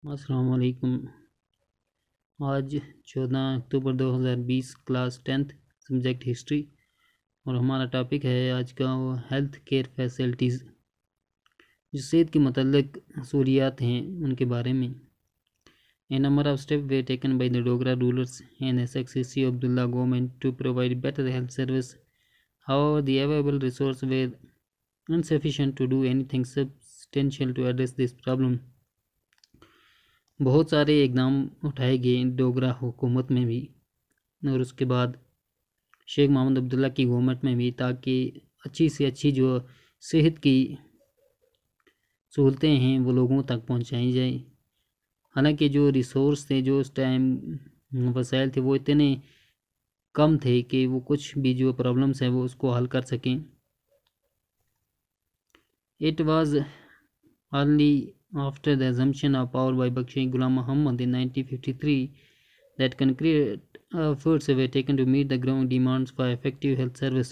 السلام علیکم۔ آج 14 اکتوبر 2020، کلاس 10th، سبجیکٹ ہسٹری، اور ہمارا ٹاپک ہے آج کا وہ ہیلتھ کیئر فیسلٹیز، جو صحت کے متعلق سہولیات ہیں ان کے بارے میں۔ A number of steps were taken by the Dogra rulers and the successive Abdullah government to provide better health service. However, the available resources were insufficient to do anything substantial to address this problem. بہت سارے اقدام اٹھائے گئے ڈوگرا حکومت میں بھی اور اس کے بعد شیخ محمد عبداللہ کی گورنمنٹ میں بھی، تاکہ اچھی سے اچھی جو صحت کی سہولتیں ہیں وہ لوگوں تک پہنچائی جائیں۔ حالانکہ جو ریسورس تھے، جو اس ٹائم وسائل تھے، وہ اتنے کم تھے کہ وہ کچھ بھی جو پرابلمس ہیں وہ اس کو حل کر سکیں۔ It was only after the assumption of power by Bakshi Ghulam Muhammad in 1953 that concrete efforts were taken to meet the growing demands for effective health service.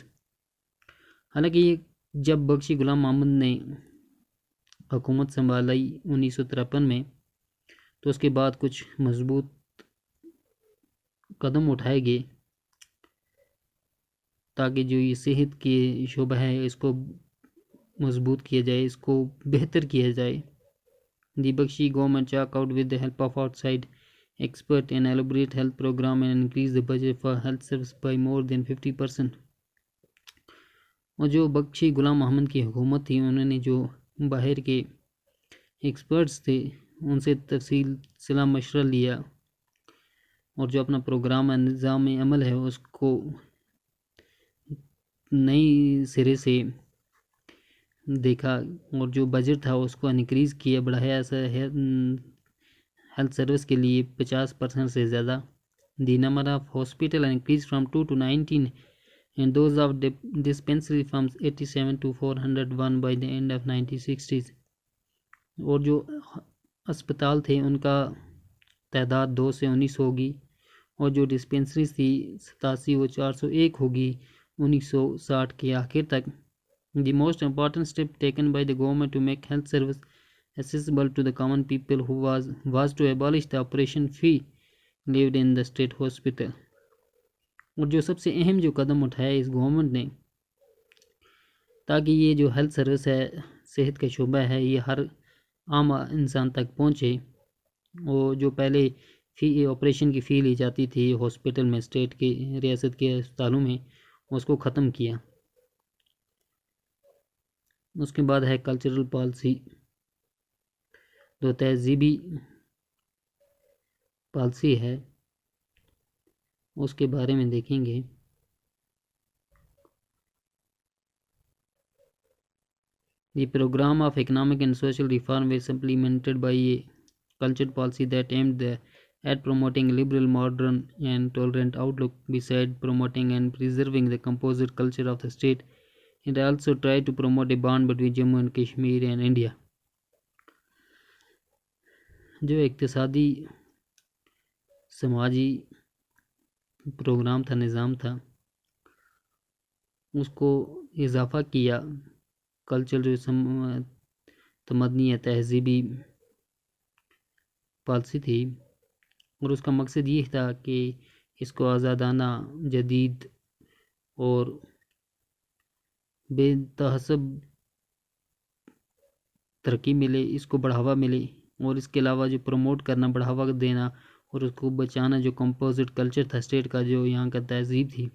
حالانکہ یہ جب بخشی غلام محمد نے حکومت سنبھالی 1953 میں، تو اس کے بعد کچھ مضبوط قدم اٹھائے گئے تاکہ جو یہ صحت کی شعبہ ہے اس کو مضبوط کیا جائے، اس کو بہتر کیا جائے۔ The Bakshi government chalked out with the help of outside experts an elaborate health program and increased the budget for health service by more than 50%. اور جو بخشی غلام محمد کی حکومت تھی، انہوں نے جو باہر کے ایکسپرٹس تھے ان سے تفصیل صلاح مشورہ لیا اور جو اپنا پروگرام نظام عمل ہے اس کو نئی سرے سے دیکھا، اور جو بجٹ تھا اس کو انکریز کیا، بڑھایا ایسا ہیلتھ سروس کے لیے 50% سے زیادہ۔ The number of hospital increase from 2 to 19 and those of dispensary from 87 to 401 by the end of 1960s. اور جو اسپتال تھے ان کا تعداد 2 سے 19 ہوگی، اور جو ڈسپنسریز تھی 87 وہ 401 ہوگی 1960 کے آخر تک۔ The most important step taken by the government to make health service accessible to the common people who was to abolish the operation fee lived in the state hospital. اور جو سب سے اہم جو قدم اٹھایا اس گورنمنٹ نے تاکہ یہ جو ہیلتھ سروس ہے، صحت کا شعبہ ہے، یہ ہر عام انسان تک پہنچے، وہ جو پہلے آپریشن کی فی لی جاتی تھی ہاسپٹل میں، اسٹیٹ کے ریاست کے اسپتالوں میں، اس کو ختم کیا۔ اس کے بعد ہے کلچرل پالیسی، جو تہذیبی پالیسی ہے اس کے بارے میں دیکھیں گے۔ The program of economic and social reform was supplemented by a cultural policy that aimed at promoting liberal, modern and tolerant outlook. Besides promoting and preserving the composite culture of the state, it also tried to promote a bond between Jammu and Kashmir and India. جو اقتصادی سماجی programme تھا، نظام تھا، اس کو اضافہ کیا۔ Culture جو تمدنی یا تہذیبی پالیسی تھی، اور اس کا مقصد یہ تھا کہ اس کو آزادانہ، جدید اور بے تعصب ترقی ملے، اس کو بڑھاوا ملے، اور اس کے علاوہ جو پروموٹ کرنا، بڑھاوا دینا اور اس کو بچانا، جو کمپوزٹ کلچر تھا اسٹیٹ کا، جو یہاں کا تہذیب تھی،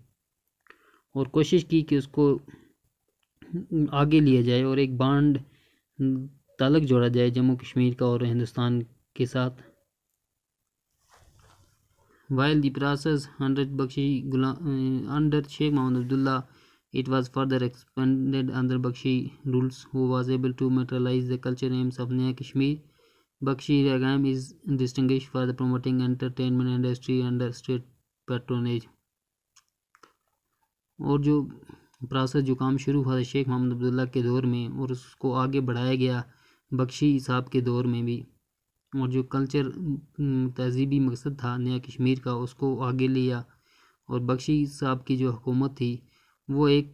اور کوشش کی کہ اس کو آگے لیا جائے اور ایک بانڈ تعلق جوڑا جائے جموں کشمیر کا اور ہندوستان کے ساتھ۔ While the process under Sheikh Mohammed Abdullah, it was further expanded under Bakshi rules, who was able to materialize the cultural aims of Naya Kashmir. Bakshi Regime is distinguished for the promoting entertainment industry under state patronage. اور جو process, جو کام شروع ہوا شیخ محمد عبداللہ کے دور میں، اور اس کو آگے بڑھایا گیا بخشی صاحب کے دور میں بھی، اور جو کلچر تہذیبی مقصد تھا نیا کشمیر کا اس کو آگے لیا، اور بخشی صاحب کی جو حکومت تھی وہ ایک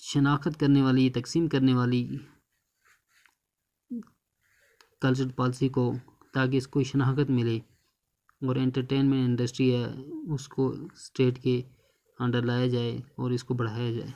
شناخت کرنے والی، تقسیم کرنے والی کلچر پالیسی کو، تاکہ اس کو شناخت ملے اور انٹرٹینمنٹ انڈسٹری ہے اس کو اسٹیٹ کے انڈر لایا جائے اور اس کو بڑھایا جائے۔